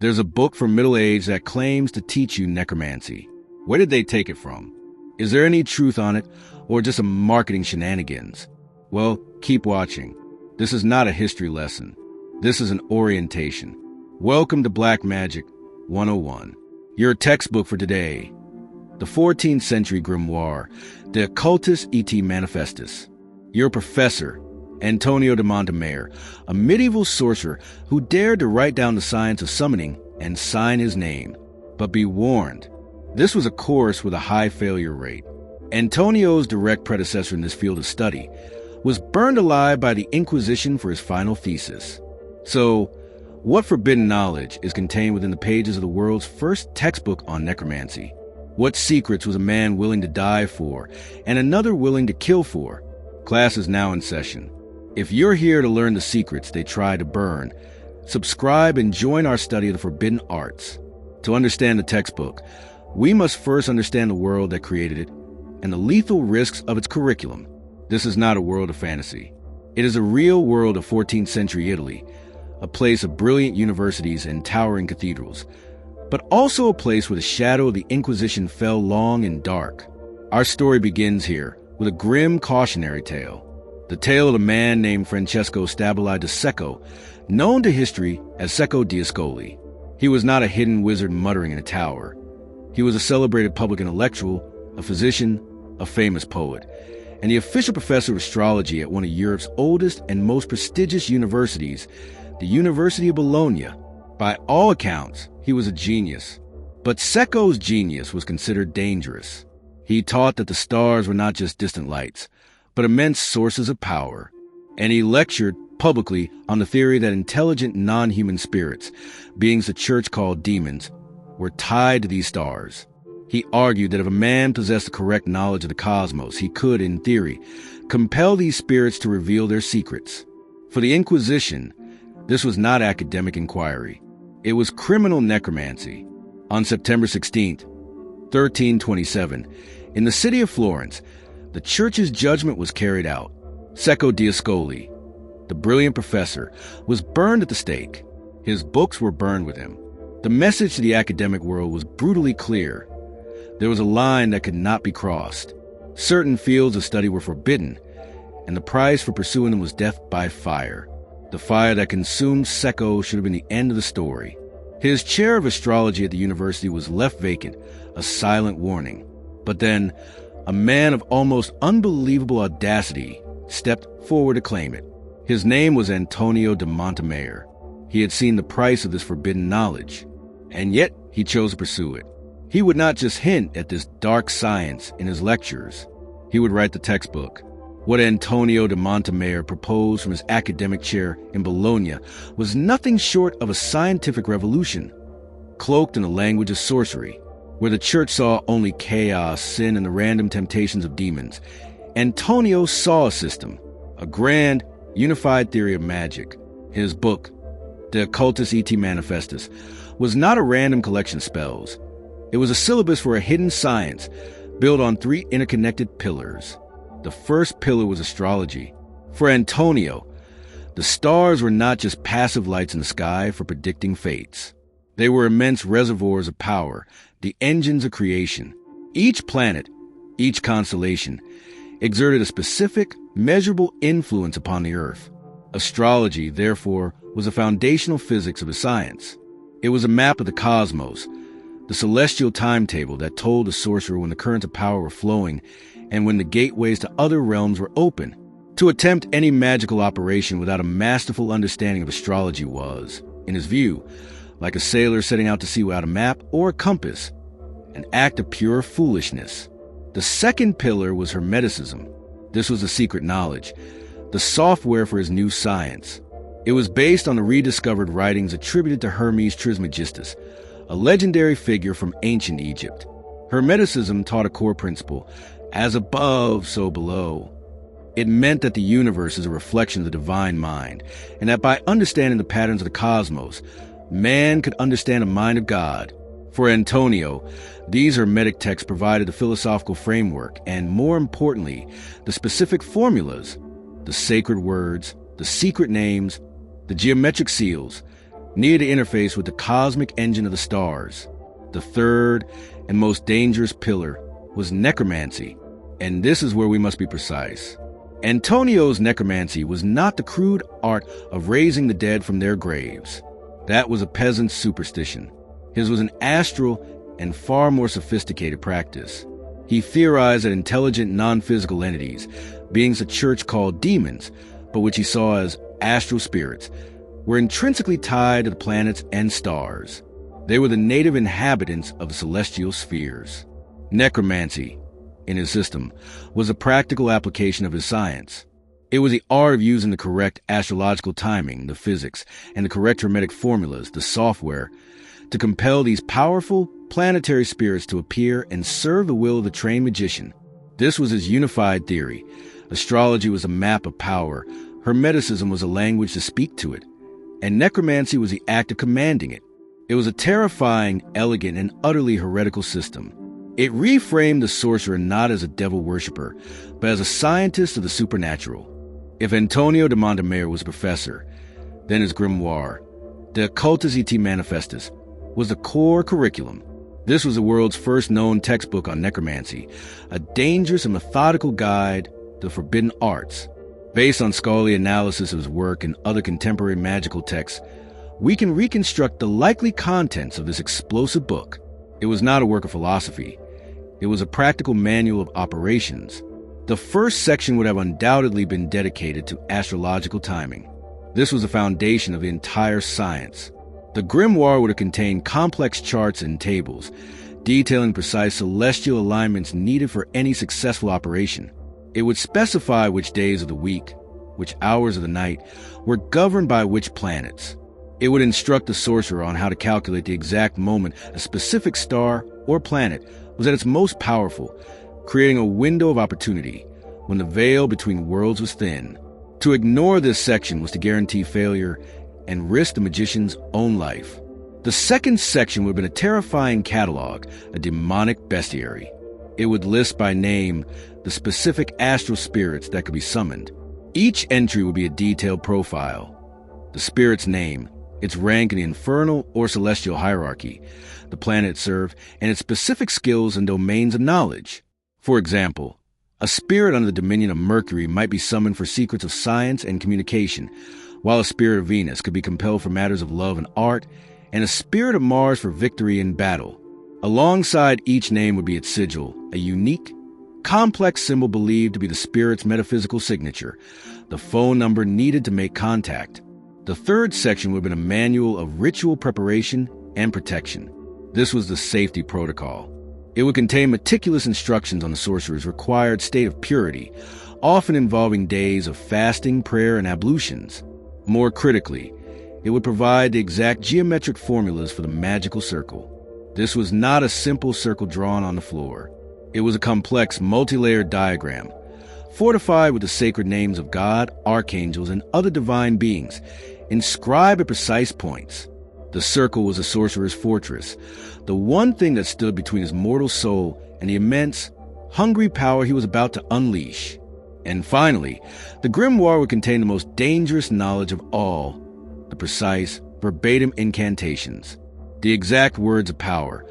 There's a book from Middle Age that claims to teach you necromancy. Where did they take it from? Is there any truth on it, or just some marketing shenanigans? Well, keep watching. This is not a history lesson. This is an orientation. Welcome to Black Magic 101. Your textbook for today. The 14th century grimoire, the Occultus et Manifestus. Your professor, Antonio de Montemayor, a medieval sorcerer who dared to write down the science of summoning and sign his name. But be warned, this was a course with a high failure rate. Antonio's direct predecessor in this field of study was burned alive by the Inquisition for his final thesis. So, what forbidden knowledge is contained within the pages of the world's first textbook on necromancy? What secrets was a man willing to die for and another willing to kill for? Class is now in session. If you're here to learn the secrets they try to burn, subscribe and join our study of the forbidden arts. To understand the textbook, we must first understand the world that created it and the lethal risks of its curriculum. This is not a world of fantasy. It is a real world of 14th century Italy, a place of brilliant universities and towering cathedrals, but also a place where the shadow of the Inquisition fell long and dark. Our story begins here with a grim cautionary tale. The tale of a man named Francesco Stabile da Secco, known to history as Secco d'Ascoli. He was not a hidden wizard muttering in a tower. He was a celebrated public intellectual, a physician, a famous poet, and the official professor of astrology at one of Europe's oldest and most prestigious universities, the University of Bologna. By all accounts, he was a genius. But Secco's genius was considered dangerous. He taught that the stars were not just distant lights, but immense sources of power. And he lectured publicly on the theory that intelligent non-human spirits, beings the church called demons, were tied to these stars. He argued that if a man possessed the correct knowledge of the cosmos, he could, in theory, compel these spirits to reveal their secrets. For the Inquisition, this was not academic inquiry. It was criminal necromancy. On September 16th, 1327, in the city of Florence, the church's judgment was carried out. Secco d'Ascoli, the brilliant professor, was burned at the stake. His books were burned with him. The message to the academic world was brutally clear. There was a line that could not be crossed. Certain fields of study were forbidden, and the price for pursuing them was death by fire. The fire that consumed Secco should have been the end of the story. His chair of astrology at the university was left vacant, a silent warning. But then, a man of almost unbelievable audacity stepped forward to claim it. His name was Antonio de Montemayor. He had seen the price of this forbidden knowledge, and yet he chose to pursue it. He would not just hint at this dark science in his lectures. He would write the textbook. What Antonio de Montemayor proposed from his academic chair in Bologna was nothing short of a scientific revolution, cloaked in the language of sorcery. Where the church saw only chaos, sin, and the random temptations of demons, Antonio saw a system, a grand, unified theory of magic. His book, the Occultus et Manifestus, was not a random collection of spells. It was a syllabus for a hidden science built on 3 interconnected pillars. The first pillar was astrology. For Antonio, the stars were not just passive lights in the sky for predicting fates. They were immense reservoirs of power, the engines of creation. Each planet, each constellation, exerted a specific, measurable influence upon the Earth. Astrology, therefore, was the foundational physics of the science. It was a map of the cosmos, the celestial timetable that told the sorcerer when the currents of power were flowing and when the gateways to other realms were open. To attempt any magical operation without a masterful understanding of astrology was, in his view, like a sailor setting out to sea without a map or a compass, an act of pure foolishness. The second pillar was Hermeticism. This was the secret knowledge, the software for his new science. It was based on the rediscovered writings attributed to Hermes Trismegistus, a legendary figure from ancient Egypt. Hermeticism taught a core principle, as above, so below. It meant that the universe is a reflection of the divine mind, and that by understanding the patterns of the cosmos, man could understand the mind of God. For Antonio, these Hermetic texts provided the philosophical framework and, more importantly, the specific formulas, the sacred words, the secret names, the geometric seals, needed to interface with the cosmic engine of the stars. The third and most dangerous pillar was necromancy, and this is where we must be precise. Antonio's necromancy was not the crude art of raising the dead from their graves. That was a peasant's superstition. His was an astral and far more sophisticated practice. He theorized that intelligent non-physical entities, beings the church called demons, but which he saw as astral spirits, were intrinsically tied to the planets and stars. They were the native inhabitants of the celestial spheres. Necromancy, in his system, was a practical application of his science. It was the art of using the correct astrological timing, the physics, and the correct hermetic formulas, the software, to compel these powerful planetary spirits to appear and serve the will of the trained magician. This was his unified theory. Astrology was a map of power, Hermeticism was a language to speak to it, and necromancy was the act of commanding it. It was a terrifying, elegant, and utterly heretical system. It reframed the sorcerer not as a devil worshipper, but as a scientist of the supernatural. If Antonio de Montemayor was a professor, then his grimoire, De Occultiziti Manifestus, was the core curriculum. This was the world's first known textbook on necromancy, a dangerous and methodical guide to the forbidden arts. Based on scholarly analysis of his work and other contemporary magical texts, we can reconstruct the likely contents of this explosive book. It was not a work of philosophy. It was a practical manual of operations. The first section would have undoubtedly been dedicated to astrological timing. This was the foundation of the entire science. The grimoire would have contained complex charts and tables, detailing precise celestial alignments needed for any successful operation. It would specify which days of the week, which hours of the night, were governed by which planets. It would instruct the sorcerer on how to calculate the exact moment a specific star or planet was at its most powerful, creating a window of opportunity when the veil between worlds was thin. To ignore this section was to guarantee failure and risk the magician's own life. The second section would have been a terrifying catalog, a demonic bestiary. It would list by name the specific astral spirits that could be summoned. Each entry would be a detailed profile. The spirit's name, its rank in the infernal or celestial hierarchy, the planet it served, and its specific skills and domains of knowledge. For example, a spirit under the dominion of Mercury might be summoned for secrets of science and communication, while a spirit of Venus could be compelled for matters of love and art, and a spirit of Mars for victory in battle. Alongside each name would be its sigil, a unique, complex symbol believed to be the spirit's metaphysical signature, the phone number needed to make contact. The third section would have been a manual of ritual preparation and protection. This was the safety protocol. It would contain meticulous instructions on the sorcerer's required state of purity, often involving days of fasting, prayer, and ablutions. More critically, it would provide the exact geometric formulas for the magical circle. This was not a simple circle drawn on the floor. It was a complex, multi-layered diagram, fortified with the sacred names of God, archangels, and other divine beings, inscribed at precise points. The circle was the sorcerer's fortress, the one thing that stood between his mortal soul and the immense, hungry power he was about to unleash. And finally, the grimoire would contain the most dangerous knowledge of all, the precise, verbatim incantations, the exact words of power,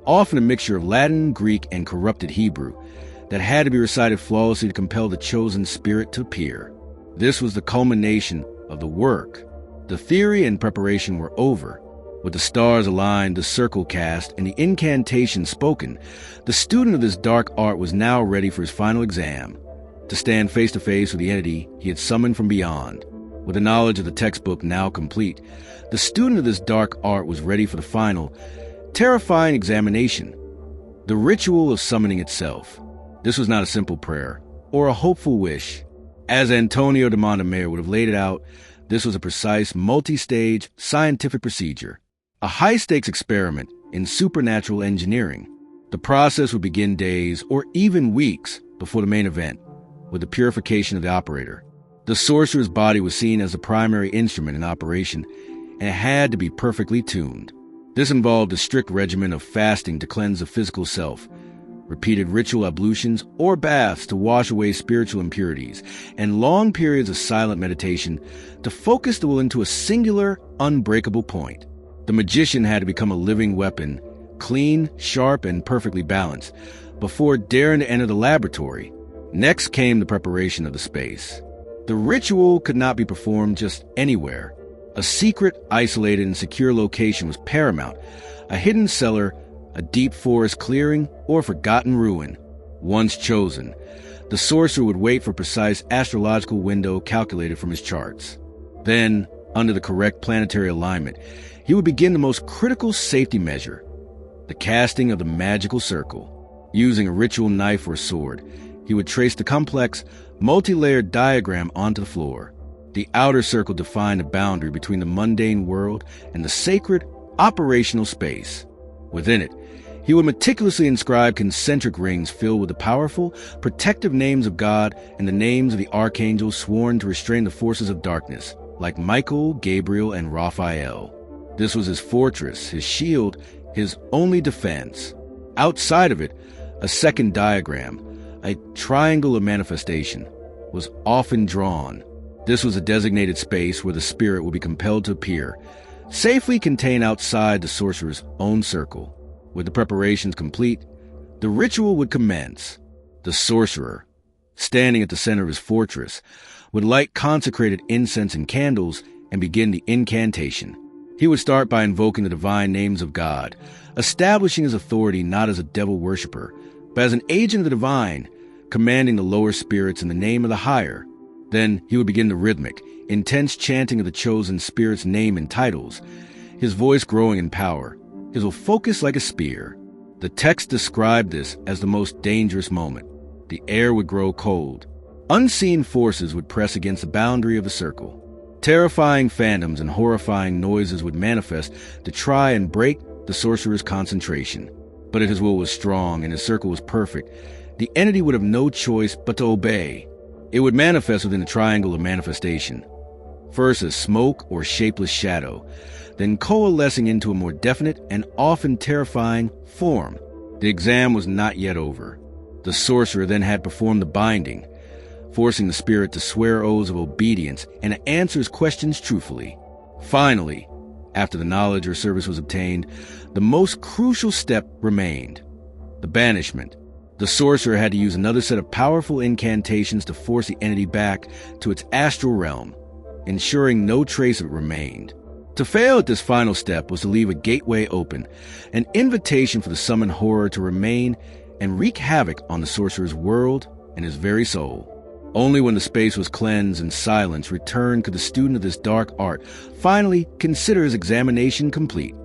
often a mixture of Latin, Greek, and corrupted Hebrew, that had to be recited flawlessly to compel the chosen spirit to appear. This was the culmination of the work. The theory and preparation were over. With the stars aligned, the circle cast, and the incantation spoken, the student of this dark art was now ready for his final exam, to stand face to face with the entity he had summoned from beyond. With the knowledge of the textbook now complete, the student of this dark art was ready for the final, terrifying examination, the ritual of summoning itself. This was not a simple prayer or a hopeful wish. As Antonio de Montemayor would have laid it out, this was a precise, multi-stage, scientific procedure, a high-stakes experiment in supernatural engineering. The process would begin days or even weeks before the main event, with the purification of the operator. The sorcerer's body was seen as the primary instrument in operation, and it had to be perfectly tuned. This involved a strict regimen of fasting to cleanse the physical self, repeated ritual ablutions or baths to wash away spiritual impurities, and long periods of silent meditation to focus the will into a singular, unbreakable point. The magician had to become a living weapon, clean, sharp, and perfectly balanced, before daring to enter the laboratory. Next came the preparation of the space. The ritual could not be performed just anywhere. A secret, isolated, and secure location was paramount. A hidden cellar, a deep forest clearing, or forgotten ruin. Once chosen, the sorcerer would wait for a precise astrological window calculated from his charts. Then, under the correct planetary alignment, he would begin the most critical safety measure, the casting of the magical circle. Using a ritual knife or sword, he would trace the complex, multi-layered diagram onto the floor. The outer circle defined the boundary between the mundane world and the sacred, operational space. Within it, he would meticulously inscribe concentric rings filled with the powerful, protective names of God and the names of the archangels sworn to restrain the forces of darkness, like Michael, Gabriel, and Raphael. This was his fortress, his shield, his only defense. Outside of it, a second diagram, a triangle of manifestation, was often drawn. This was a designated space where the spirit would be compelled to appear, safely contained outside the sorcerer's own circle. With the preparations complete, the ritual would commence. The sorcerer, standing at the center of his fortress, would light consecrated incense and candles and begin the incantation. He would start by invoking the divine names of God, establishing his authority not as a devil worshiper, but as an agent of the divine, commanding the lower spirits in the name of the higher. Then he would begin the rhythmic, intense chanting of the chosen spirit's name and titles, his voice growing in power, his will focus like a spear. The text described this as the most dangerous moment. The air would grow cold. Unseen forces would press against the boundary of the circle. Terrifying phantoms and horrifying noises would manifest to try and break the sorcerer's concentration. But if his will was strong and his circle was perfect, the entity would have no choice but to obey. It would manifest within the triangle of manifestation, first as smoke or shapeless shadow, then coalescing into a more definite and often terrifying form. The exam was not yet over. The sorcerer then had performed the binding, forcing the spirit to swear oaths of obedience and to answer his questions truthfully. Finally, after the knowledge or service was obtained, the most crucial step remained: the banishment. The sorcerer had to use another set of powerful incantations to force the entity back to its astral realm, ensuring no trace of it remained. To fail at this final step was to leave a gateway open, an invitation for the summoned horror to remain and wreak havoc on the sorcerer's world and his very soul. Only when the space was cleansed and silence returned could the student of this dark art finally consider his examination complete.